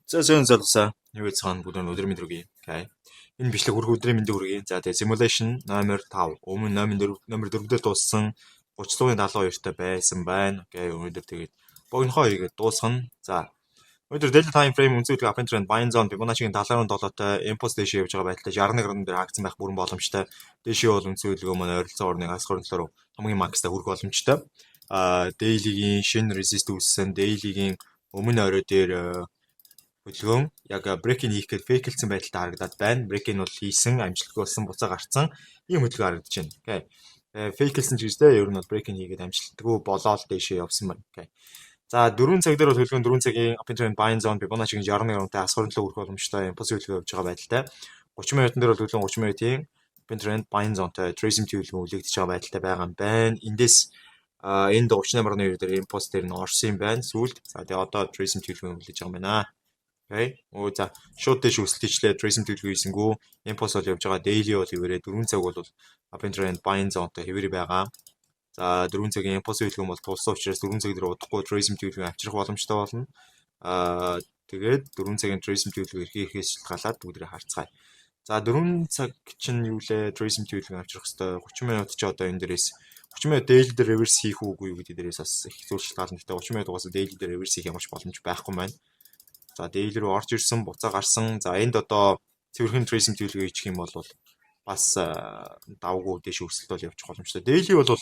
За зөн залуусаа юу цаана бүгд өдөр мэнд хүргэе. Окей. Энэ бичлэг хүрх өдрийн мэндийг хүргэе. За тэгээ simulation номер 5. Өмнө номер 4 дээр дууссан 3072-тай байсан байна. Окей. Өнөөдөр тэгээд богинохоо хийгээд дуусгана. За өнөөдөр daily time frame үнцүүлэг upper trend buying zone Fibonacci-гийн 77-тай impulse дэше явж байгаа байдлаа 61 градус дээр хаагдсан байх бүрэн боломжтой. Дэше бол үнцүүлэг маань ойролцоо орныг хас хөрөнтлөөр хамгийн макстай хүрэх боломжтой. Daily-гийн шинэ resist үүссэн, daily-гийн өмнө орой дээр хөдөлгөөн яг брейкинг хийх гээд фейклсэн байдалтай харагдаад байна. Брейкинг бол хийсэн, амжилтгүй болсон, буцаа гарцсан ийм хөдөлгөөн харагдаж байна. Окей. Фейклсэн ч гэжтэй ер нь бол брейкинг хийгээд амжилтгүй болоод дэшээ явсан байна. Окей. За 4 цаг дээр бол хөдөлгөөн 4 цагийн upper trend buying zone Fibonacci-гийн 61 градустай ас хөрөнтлөө хүрэх боломжтой импульс хөдөлгөөн явж байгаа байдалтай. 30 минутын дээр бол хөдөлгөөн 30 минутын upper trend buying zone-тай tracing хөдөлгөөн үлэгдэж байгаа байдалтай байгаа юм байна. Эндээс энд 38.2 дээр импульс дээр нь орсон юм байна. Сүүлд. За тэгээ одоо tracing хөдөлгөөн үлээж байгаа юм байна. Окей. За шууд дэш өсөлтөчлээ tracing төлөв хийсэнгүү impulse бол явж байгаа daily бол хэвээрээ 4 цаг бол upper trend buying zone-тай хэвээр байгаа. За 4 цагийн impulse төлөвлөгөө бол тулсан учраас 4 цаг дээр удахгүй tracing төлөвлөгөө авчрах боломжтой болно. Тэгээд 4 цагийн tracing төлөвлөгөө эрхийхээс шалтгаалаад бүгдээ харцгаая. За 4 цаг чинь юу лээ tracing төлөвлөгөө авчрах хэвээр 30 минут ч одоо энэ дээрээс 30 минут daily дээр reverse хийх үгүй юу гэдэг дээрээс бас их зүйл шалтгаална. Гэтэ 30 минут угаасаа daily дээр reverse хийх ямарч боломж байхгүй маань. За daily руу орж ирсэн, буцаа гарсан. За энд одоо цэвэрхэн tracing төлөвлөгөө хийх юм бол бас давгүй дэш өсөлт бол явчих боломжтой. Daily бол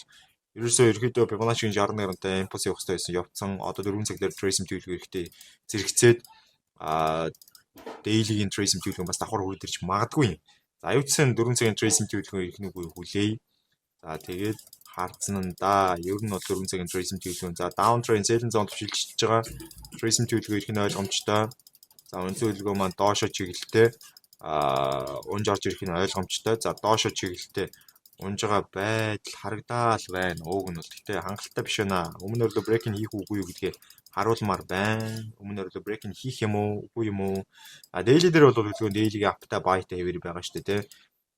ерөөсөө Fibonacci-гийн 61 градустай импульс явах хэрэгтэй байсан явцсан. Одоо 4 цаг дээр tracing төлөвлөгөө ихтэй зэрэгцээд daily-гийн tracing төлөвлөгөө бас давхар хүрдэрч магадгүй юм. За аюутсан 4 цагийн tracing төлөвлөгөө ирэх нүггүй хүлээе. За тэгээд харцсан нь да. Ер нь бол 4 цагийн tracing төлөвлөгөө. За down trend selling zone төвшилж байгаа. Tracing төлөвлөгөө ирэх нь ойлгомжтой. За үнцэн төлөвлөгөө маань доошо чиглэлтэй унж орж ирэх нь ойлгомжтой. За доошо чиглэлтэй унж байгаа байдал харагдаал байна. Ууг нь бол гэхдээ хангалттай биш байна. Өмнө өрлөө брейкинг хийх үгүй юу гэдгээ харуулмаар байна. Өмнө өрлөө брейкинг хийх юм уу, үгүй юм уу? Daily дээр бол хөдөлгөөн daily-гийн аптай байтай хэвээр байгаа шүү дээ, тэ.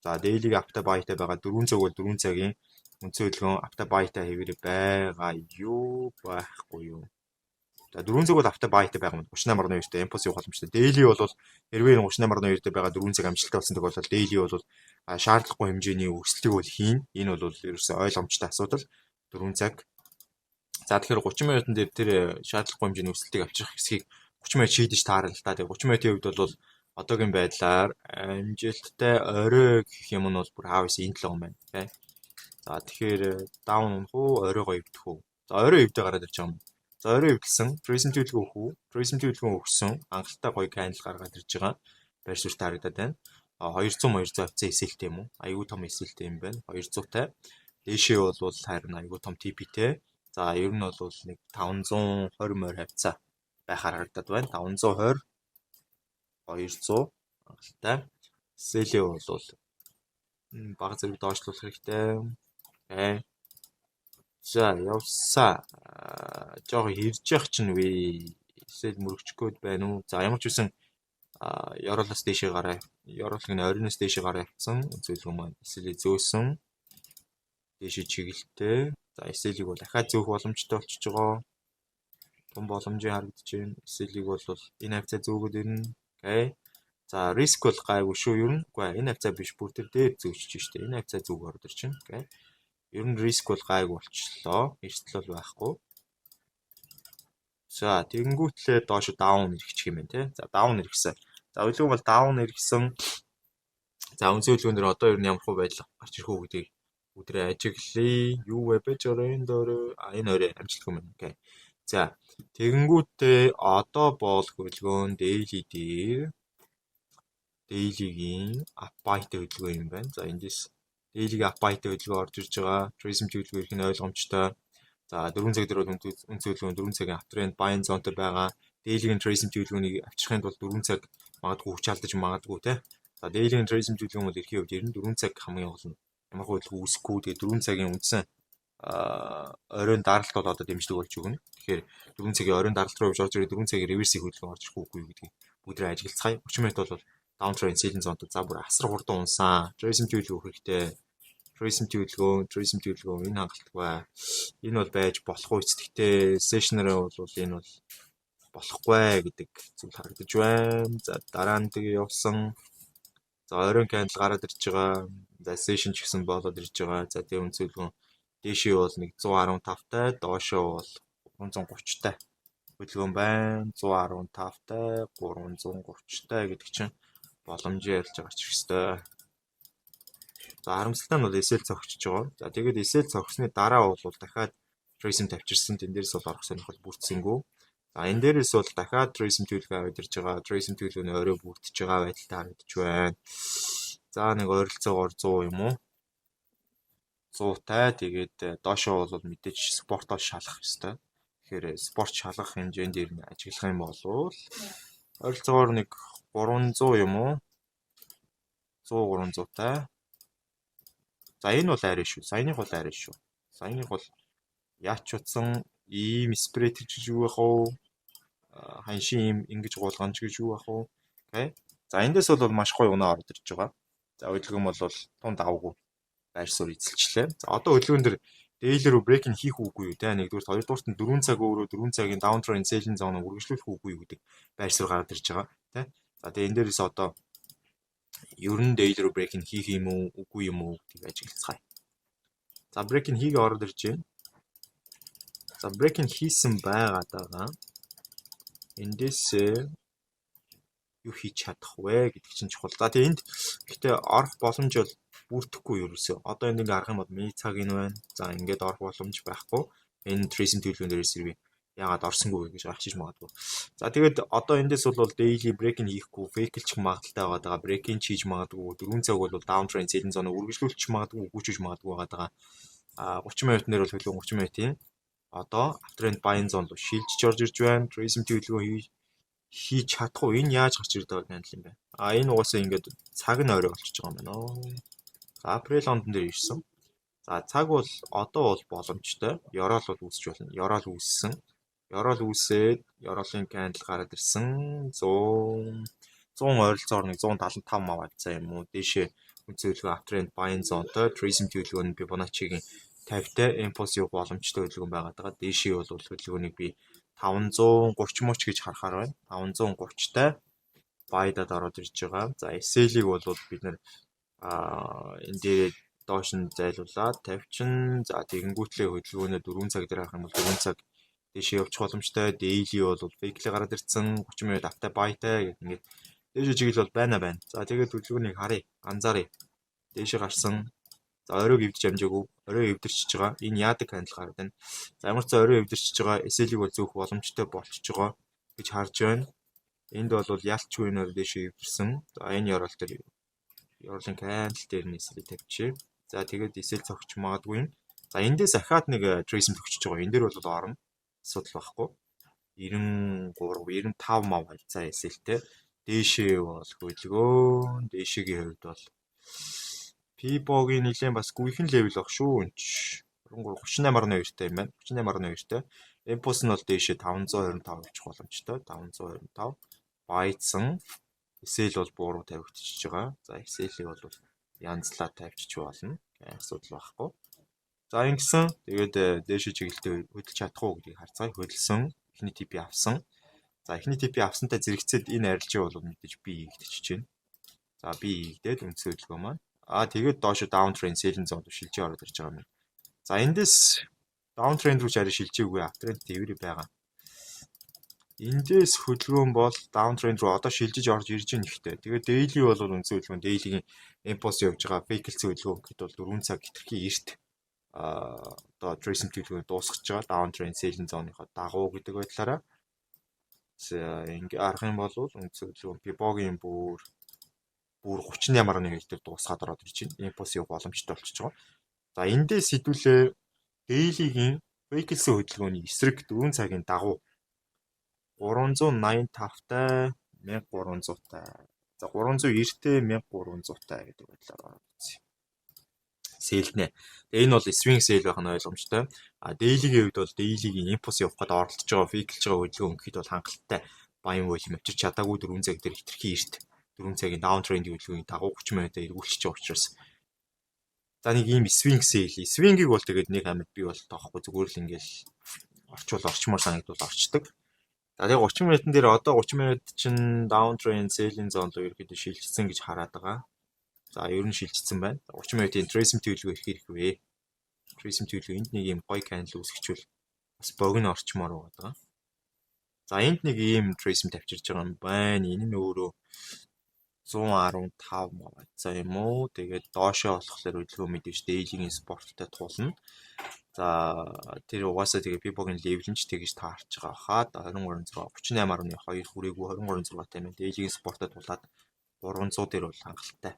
За daily-гийн аптай байтай байгаа 4 цаг бол 4 цагийн үнцэн хөдөлгөөн аптай байтай хэвээр байгаа юу байхгүй юу? За 4 цаг бол аптай байтай байгаа юм. 38.2-тэй импульс явах боломжтой. Daily бол хэрвээ 38.2-тэй байгаа 4 цаг амжилттай болсон тохиолдолд daily бол шаардлагагүй хэмжээний өсөлтийг бол хийн. Энэ бол ерөөсөө ойлгомжтой асуудал. 4 цаг. За тэгэхээр 30 минутын дээр тэр шаардлагагүй хэмжээний өсөлтийг авчрах хэсгийг 30 минут шийдэж таарна л та. Тэгээ 30 минутын үед бол одоогийн байдлаар амжилттай орой гэх юм нь бол бүр хаавс энэ 7 байна. Окей. За тэгэхээр down унах уу, оройгоо эвдэх үү? За орой эвдээ гараад ирж байгаа юм. За орой эвдэлсэн, tracing төлөвлөгөө өгөх үү? Tracing төлөвлөгөө өгсөн. Хангалттай гоё candle гаргаад ирж байгаа. Байр суурьтай харагдаад байна. 200 хавцаа эсэлтэй юм уу? Айгүй том эсэлтэй юм байна. 200-тай. Дэшээ бол харин айгүй том TP-тэй. За ер нь бол нэг 520 морь хавцаа байхаар харагдаад байна. 520 200 хангалттай. Сэлээ бол бага зэрэг доошлуулах хэрэгтэй. Окей. За явсаа. Жог хэрж явах чинь вэ? Эсвэл мөрөгчгөөд байна уу? За ямар ч үсэн Ёроолоос дэшээ гараа. Ёроолын оройноос дэшээ гараа явцсан. Зөвлөгөө маань эсэлээ зөөсөн. Дэшээ чиглэлтэй. За эсэлийг бол дахиад зөөх боломжтой болчихж байгаа. Том боломжийн харагдаж байна. Эсэлийг бол энэ хавцаа зөөгөөд ирнэ. Окей. За риск бол гайгүй шүү ер нь. Үгүй энэ хавцаа биш бүр тэр дээр зөөчих штэ. Энэ хавцаа зөг орж ирчин. Окей. Ер нь риск бол гайгүй болчихлоо. Эрсдэл бол байхгүй. За тэгэнгүүтлээ доош даун ирчих юм байна те. За даун иргэсэн. За хөдөлгөөн бол даун иргэсэн. За үнцэн хөдөлгөөн дээр одоо ер нь ямар хөө байдал гарч ирэх үү гэдгийг өдрөө ажиглая. Юу вэ бэ жорын дээр энэ орой амжилтгүй юм. Окей. За тэгэнгүүтээ одоо бол хөдөлгөөн daily дээр daily-гийн апайтай хөдөлгөөн юм байна. За эндээс daily-гийн апайтай хөдөлгөөн орж ирж байгаа. Tracing хөдөлгөөн ирэх нь ойлгомжтой. За 4 цаг дээр бол үнцэн хөдөлгөөн 4 цагийн uptrend buying zone-тэй байгаа. Daily-гийн tracing хөдөлгөөнийг авчрахын тулд 4 цаг магадгүй хүч алдаж магадгүй те. За daily-гийн tracing хөдөлгөөн бол эрхийн үед 4 цаг хамгийн гол нь ямар хөдөлгөөн үүсэхгүй. Тэгээ 4 цагийн үндсэн оройн даралт бол одоо дэмжлэг болж өгнө. Тэгэхээр 4 цагийн оройн даралт руу орж ирээд 4 цагийн reverse хөдөлгөөн орж ирэх үгүй гэдгийг бүгдээ ажиглацгаая. 30 минут бол down trend selling zone за бүр асар хурдан унсан. Tracing хөдөлгөөн хэрэгтэй. Tracing төлөвлөгөө энэ хангалттай. Энэ бол байж болох үст. Гэхдээ stationary бол энэ бол болохгүй гэдэг зүйл харагдаж байна. За дараа нь тэгээ явсан. За оройн candle гараад ирж байгаа. За session ч гэсэн болоод ирж байгаа. За тэгээ үнцөлгөн дээшээ бол нэг 115-тай, доошоо бол 330-тай хөдөлгөөн байна. 115-тай, 330-тай гэдэг чинь боломжтой ярьж байгаа ч хэвээр. За харамсалтай нь бол SL цогчж байгаа. За тэгээд SL цогсны дараа бол дахиад tracing тавьчихсан. Тэн дээрээс бол орох сонирхол бүрдсэнгүү. За энэ дээрээс бол дахиад tracing төлөвлөгөө аваад ирж байгаа. Tracing төлөвлөгөөний орой бүрдэж байгаа байдалтай харагдаж байна. За нэг ойролцоогоор 100 юм уу? 100-тай. Тэгээд доошоо бол мэдээж спортоор шалах ёстой. Тэгэхээр спорт шалгах хэмжээнд дээр нь ажиглах юм бол ойролцоогоор нэг 300 юм уу? 100 300-тай. За энэ бол арай шүү. Саяных бол арай шүү. Саяных бол яач утсан ийм спрейт гэж юу байх вэ? Ханшийн ийм ингэж гуулгамж гэж юу байх вэ? Окей. За эндээс бол маш гоё унаа орж ирж байгаа. За хөдөлгөөн бол тунд аваагүй байр суурь эзэлчлээ. За одоо хөдөлгөөн дээр daily руу break хийх үгүй юу те. Нэгдүгээр хоёрдугаарт нь 4 цаг өөрөө 4 цагийн downtrend selling zone үргэлжлүүлэх үгүй юу гэдэг байр суурь гараад ирж байгаа те. За тэгээ энэ дээрээс одоо ер нь daily руу break хийх юм уу үгүй юм уу гэдгийг ажиглацгаая. За break хийгээ ороод ирж байна. За break хийсэн байгаад байгаа. Эндээс юу хийж чадах вэ гэдэг чинь чухал. За тэгээ энд гэхдээ орох боломж бол бүрдэхгүй ерөөсөө. Одоо энд ингээ харах юм бол миний цаг энэ байна. За ингээд орох боломж байхгүй. Энэ tracing төлөвлөгөөн дээрээс ирвэ. Яагаад орсонгүй гэж ахиж магадгүй. За тэгээд одоо эндээс бол daily break хийхгүй, fake лчих магадaltaй байгаа. Break хийж магадгүй. 4 цаг бол downtrend selling zone үргэлжлүүлчих магадгүй, үгүйчж магадгүй байгаа. 30 минутын дээр бол хөдөлгөөн 30 минутын одоо uptrend buying zone руу шилжиж орж ирж байна. Tracing төлөвлөгөө хийж чадах уу? Энэ яаж гарч ирдэг бол handle юм бэ? Энэ угаасаа ингээд цаг нь орой болчихж байгаа юм байна. За април онд дээр ирсэн. За цаг бол одоо бол боломжтой. Ёроол бол үүсч болно. Ёроол үүссэн. Ёроол үүсээд ёроолын candle гараад ирсэн. 100 ойролцоогоор нэг 175 мав авцаа юм уу? Дээшээ үнцөлгөө uptrend buying zone-той tracing төлөвлөгөө нь Fibonacci-гийн 50-тай impulse явах боломжтой хөдөлгөөн байгаад байгаа. Дээшээ бол хөдөлгөөнийг би 530 мууч гэж харахаар байна. 530-тай buy-дад ороод ирж байгаа. За SL-ийг бол бид нэр энэ дээр доош нь зайлуулаад тавьчин. За тэгэнгүүтлээ хөдөлгөөнөө 4 цаг дээр харах юм бол 4 цаг дээшээ явчих боломжтой. Daily бол fake-лээ гараад ирсэн. 30 минут автаа buy-тай гэх ингээд дээшээ чиглэл бол байна. За тэгээд хөдөлгөөнийг харъя. Анзааръя. Дээшээ гарсан. За оройг эвдэж амжаагүй. Орой эвдэрчж байгаа. Энэ яадаг хандл гараад байна. За ямар ч орой эвдэрчж байгаа. SL-ийг бол зөөх боломжтой болчихж байгаа гэж харж байна. Энд бол ялчгүй нөр дээшээ эвдэрсэн. За энэ ёроол дээр ёроолын candle дээр нь SL тавьчих. За тэгээд SL цогч магадгүй юм. За эндээс ахаад нэг tracing төгчж байгаа. Энэ дээр бол орно. Асуудал байхгүй. 93 95 мав хайлцаа SL-тэй. Дээшээ бол хөдөлгөөн. Дээшээгийн хувьд бол P-bog-ийн нэлээд бас гүйхэн левел баг шүү. 38.2-тай юм байна. 38.2-тай. Impulse нь бол дээшээ 525 явчих боломжтой. 525 байцсан. SL бол бууруу тавигдчихж байгаа. За SL-ийг бол янзлаад тавьчих болно. Асуудал байхгүй. За ингэсэн. Тэгээд дээшээ чиглэлтэй хөдөлж чадах уу гэдгийг харцгаая. Хөдөлсөн. Эхний TP авсан. За эхний TP авсантай зэрэгцээд энэ арилжаа бол мэдээж B хийгдчихэж байна. За B хийгдээд үндсэн хөдөлгөөн маань. Тэгээд доошо downtrend selling zone руу шилжиж ороод ирж байгаа юм. За эндээс downtrend руу арай шилжээгүй uptrend тээвэр байгаа. Эндээс хөдөлгөөн бол downtrend руу одоо шилжиж орж ирж байна ихтэй. Тэгээд daily бол үндсэн хөдөлгөөн daily-гийн impulse явж байгаа fake хөдөлгөөн гэхэд бол 4 цаг хэтэрхий эрт одоо tracing төлөвлөгөө дуусгаж байгаа downtrend selling zone-ийнхоо дагуу гэдэг байдлаараа ингээ арах юм бол үндсэн хөдөлгөөн P-bog-ийн бүр 38.1 дээр дуусгаад ороод ирж байна. Impulse явах боломжтой болчихж байгаа. За эндээс хэдүүлээ daily-гийн fake хөдөлгөөний эсрэг 4 цагийн дагуу 385-тай 1300-тай. За 390-тэй 1300-тай гэдэг байдлаар ороод ирсэн. Sale-нэ. Тэгээ энэ бол swing sale байх нь ойлгомжтой. Daily-гийн хувьд бол daily-гийн impulse явах гээд оролдож байгаа fake-лж байгаа хөдөлгөөн гэхэд бол хангалттай buying volume авчирч чадаагүй 4 цаг дээр хэтэрхий эрт 4 цагийн downtrend хөдөлгөөний дагуу 30 минутаа эргүүлчихэж байгаа учраас за нэг ийм swing sale. Swing-ийг бол тэгээд нэг амьд би бол тоохгүй зүгээр л ингээл орчмоор санагдвал орчдөг. За тэгээ 30 минутын дээр одоо 30 минут чинь downtrend selling zone руу ерөөдөө шилжчихсэн гэж хараад байгаа. За ер нь шилжчихсэн байна. 30 минутын tracing төлөвлөгөө их хэрэг вэ? Tracing төлөвлөгөө энд нэг юм гоё candle үүсгэчихвэл бас богино орчмоор байгаа. За энд нэг ийм tracing тавьчирж байгаа юм байна. Энэ нь өөрөө 115 мавцаа юм уу? Тэгээд доошоо болохоор хөдөлгөөн мэдээж daily-ийн спорттой туулна. За тэр угаасаа тэгээ Pibog-ын level нь ч тэгж таарч байгаа хаа 23.6 38.2 хүрээгүй 23.6 тайм daily-ийн спортод тулаад 300 дээр бол хангалттай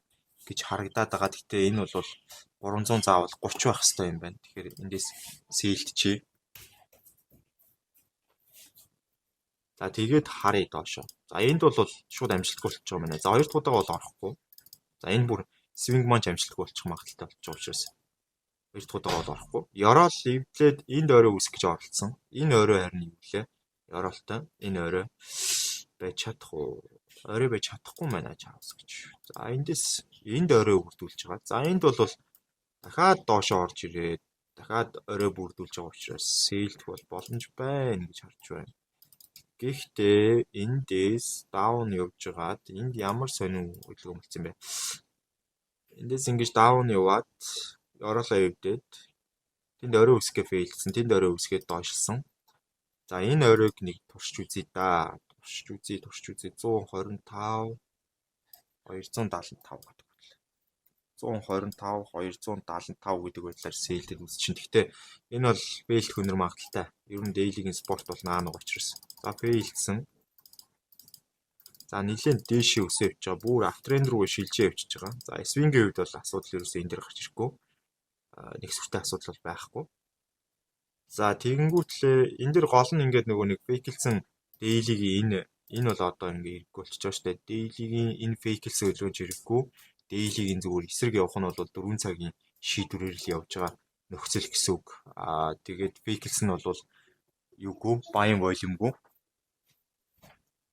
гэж харагдаад байгаа. Гэхдээ энэ бол 300 заавал 30 байх хэрэгтэй юм байна. Тэгэхээр эндээс сэлтчээ. За тэгээд харъя доошоо. За энд бол шууд амжилтгүй болчих юм байна. За хоёр дахь удаа бол орохгүй. За энэ бүр swing маань амжилтгүй болчих магадaltaй болж байгаа учраас хоёр дахь удаа бол орохгүй. Ёроол эвлээд энд орой үсэх гэж оролцсон. Энэ орой харин юу гэлээ? Ёроолтой. Энэ орой байж чадах уу? Орой байж чадахгүй байна чаавс гэж. За эндээс энд орой бүрдүүлж байгаа. За энд бол дахиад доошоо орж ирээд дахиад орой бүрдүүлж байгаа учраас сэлдэх бол боломж байна гэж харж байна. Гэхдээ эндээс даун явж байгаад энд ямар сонин хөдөлгөөн болсон бэ? Эндээс ингэж даун яваад ороолоо эвдээд тэнд орой үсгээ фейлсэн, тэнд орой үсгээд доошлсон. За энэ оройг нэг туршиж үзье да. Туршиж үзье 125 275 гэдэг байна. 125 275 гэдэг байдлаар сэлдэд үсчин. Гэхдээ энэ бол фейлд хөнөр магадaltaй. Ер нь daily-ийн спорт бол наануг учраас. За фейлдсэн. За нэлээд дээшээ өсөө явж байгаа. Бүр аптрend руу шилжээ явчихж байгаа. За swing-ийн үед бол асуудал ерөөсөө энэ дээр гарч ирэхгүй. Нэг сүртэй асуудал бол байхгүй. За тэгэнгүүтлээ энэ дэр гол нь ингээд нөгөө нэг фейклсэн daily-ийн энэ бол одоо ингээд ирэхгүй болчихж байгаа шүү дээ. Daily-ийн энэ фейклсэн өлөөж ирэхгүй. Daily-ийн зүгээр эсрэг явах нь бол 4 цагийн шийдвэрээр л явж байгаа нөхцөл гэсэн үг. Тэгээд фейклсэн нь бол юугүй buying volume-гүй.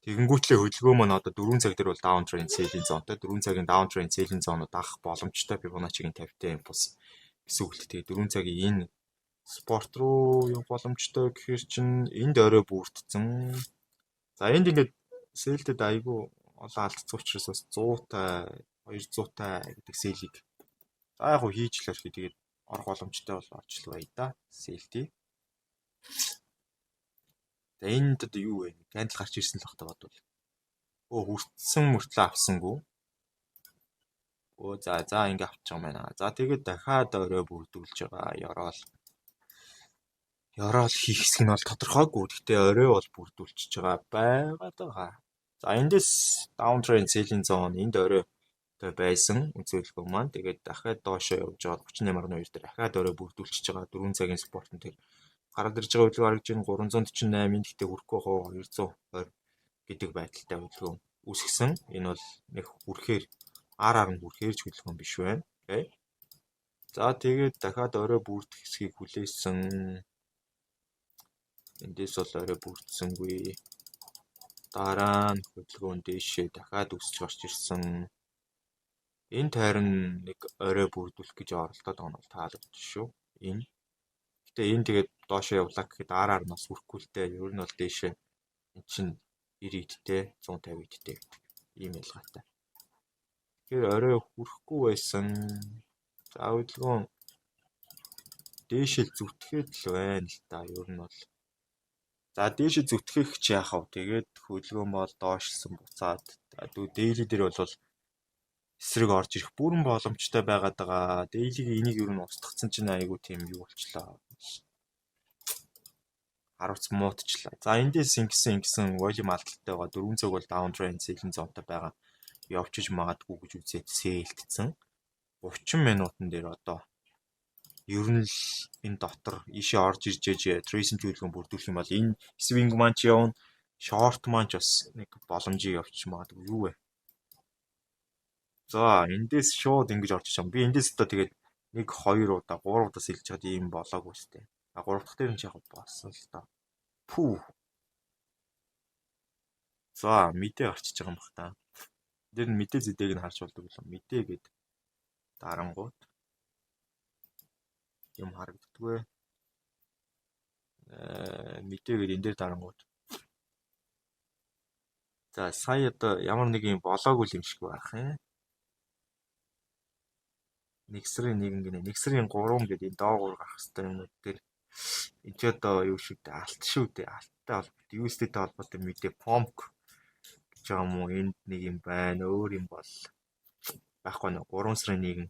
Тэгэнгүүтлээ хөдөлгөөн маань одоо 4 цаг дээр бол downtrend selling zone-той 4 цагийн downtrend selling zone-ууд авах боломжтой Fibonacci-гийн 50-тай импульс гэсэн үг л. Тэгээ 4 цагийн энэ спорт руу явах боломжтой гэхээр чинь энд орой бүрдсэн. За энд ингээд сэлдэд айгүй олон алдцсан учраас бас 100-тай 200-тай гэдэг сэлийг за яг хийж л орхи тэгээд орох боломжтой бол орж л бая да сэлдий. За энд одоо юу вэ? Candle гарч ирсэн л багтаа бодвол. Хүртсэн мөртлөө авсангүй. За ингэ авчих юм байна. За тэгээд дахиад орой бүрдүүлж байгаа. Ёроол хийх хэсэг нь бол тодорхойгүй. Гэхдээ орой бол бүрдүүлчихэж байгаа. За эндээс downtrend selling zone энд орой байсан үзүүлэлгөө маань. Тэгээд дахиад доошоо явж байгаа 38.2 дээр дахиад орой бүрдүүлчихэж байгаа 4 цагийн спортон тэр гараад ирж байгаа хөдөлгөөн харагдаж байна 348 гэхдээ хүрэхгүй хоо 220 гэдэг байдалтай хөдөлгөөн үүсгэсэн. Энэ бол нэг хүрэхээр араар нь хүрэхээрч хөдөлгөөн биш байна. Окей. За тэгээд дахиад орой бүрдэх хэсгийг хүлээсэн. Эндээс бол орой бүрдсэнгүй. Дараа нь хөдөлгөөн дээшээ дахиад өсч гарч ирсэн. Энэ тайран нэг орой бүрдүүлэх гэж оролдоод байгаа нь бол таалагдчих шүү. Энэ. Гэтэ энэ тэгээд доошоо явлаа гэхэд араар нас хүрэхгүй л дээ. Ер нь бол дээшээ эн чинь 90 идтэй 150 идтэй гэдэг ийм ялгаатай. Тэгэхээр орой хүрэхгүй байсан. За хөдөлгөөн дээшээ зүтгэхэд л байна л да. Ер нь бол за дээшээ зүтгэх ч яах вэ? Тэгээд хөдөлгөөн бол доошлсон буцаад daily дээр бол эсрэг орж ирэх бүрэн боломжтой байгаад байгаа. Daily-гийн энийг ер нь устгацсан чинь айгүй тийм юу болчлаа. Харавц муутчлаа. За эндээс ингэсэн volume алдaltaй байгаа 4 цаг бол downtrend selling zone-тай байгаа. Явчих магадгүй гэж үзээд сэлтсэн. 30 минутан дээр одоо ер нь л энэ дотор ийшээ орж ирж tracing төлөвлөгөө бүрдүүлэх юм бол энэ swing маань ч явна, short маань ч бас нэг боломжийг явчих магадгүй юу вэ? За эндээс шууд ингэж орж ирсэн. Би эндээс одоо тэгээд 1 2 удаа 3 удаа сэлж чад ийм болоогүй сте. 3 дахь дээр нь ч яг болсон л та. Пүү. За мэдээ гарчиж байгаа юм бах та. Тэр нь мэдээ зэдэг нь харж болдог юм. Мэдээ гээд дарангууд юм харагддаггүй. Мэдээ гээд энэ дээр дарангууд За сая одоо ямар нэг юм болоогүй юм шиг байх юм. Нэгсрийн 1 гинэ. Нэгсрийн 3 гэдэг энэ доогуур гарах хэвээр юмнууд дээр энэ ч одоо юу шүү дээ. Алт шүү дээ. Алттай холбоотой USD-тэй холбоотой мэдээ POMC гэж байгаа юм уу? Энд нэг юм байна. Өөр юм бол байхгүй нэ 3 сарын 1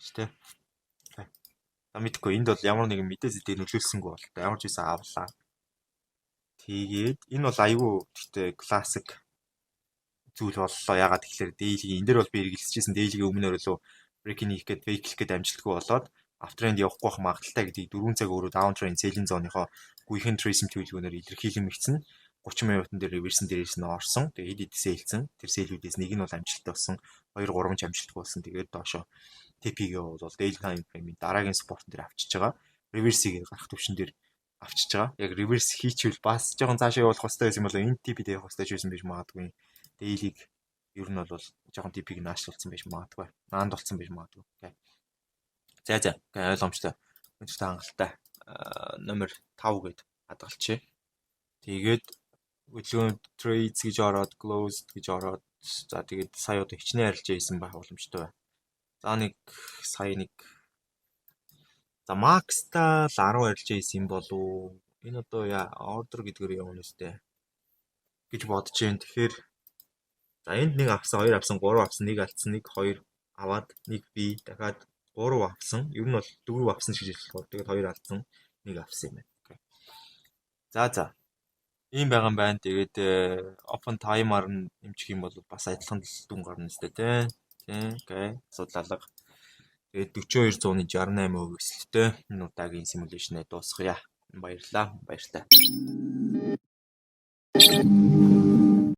шүү дээ. За мэдгүй энд бол ямар нэгэн мэдээ зэдийг нөлөөлсөнгүй бол ямар ч байсан авлаа. Тэгээд энэ бол айгүй гэхдээ классик зүйл боллоо. Ягаад гэхээр daily энэ дээр бол би эргэлзэжсэн daily-гийн өмнө өрөлөө break-in хийх гээд fake хийх гээд амжилтгүй болоод uptrend явахгүй байх магадaltaй гэдгийг 4 цаг өөрөө downtrend selling zone-ийнхоо гүйхэн tracing төлөвлөгөөнөөр илэрхийлэмэгцэн 30 минутын дээр reverse дээрээс нь орсон. Тэгээд хэд сэлцэн. Тэр сэлүүдээс нэг нь бол амжилттай болсон. 2 3 ч амжилтгүй болсон. Тэгээд доошо TP-гээ бол daily time frame-ийн дараагийн support дээр авчиж байгаа. Reverse-ийг гарах төвшин дээр авчиж байгаа. Яг reverse хийчихвэл бас жоохон цаашаа явуулах хэрэгтэй байсан бол энэ TP-д явах хэрэгтэй байсан байж магадгүй. Daily-г ер нь бол жоохон TP-г наашлуулсан байж магадгүй. Наанд болсон байж магадгүй. За. Ойлгомжтой. Өнөөдөр хангалттай. Номер 5 гээд хадгалчихъя. Тэгээд өглөө trades гэж ороод closed гэж ороод за тэгээд сая одоо хичнээн арилж ийсэн байх боломжтой байна. За нэг сая нэг за max-та л 10 арилж ийсэн болов. Энэ одоо order гэдгээр явна үстэй гэж бодож байна. Тэгэхээр за энд нэг авсан, 2 авсан, 3 авсан, 1 алдсан, 1 2 аваад 1 би дахиад 3 авсан. Ер нь бол 4 авсан гэж хэлэх болохоор тэгээд 2 алдсан, 1 авсан юм байна. За. Ийм байгаа юм байна. Тэгээд open timer нь эмчих юм бол бас адилхан дүн гарна үстэй тий. Окей. Асуудал алга. Тэгээд 4268 өсөлттэй энэ удаагийн simulation-ыг дуусгая. Баярлалаа. Баяртай.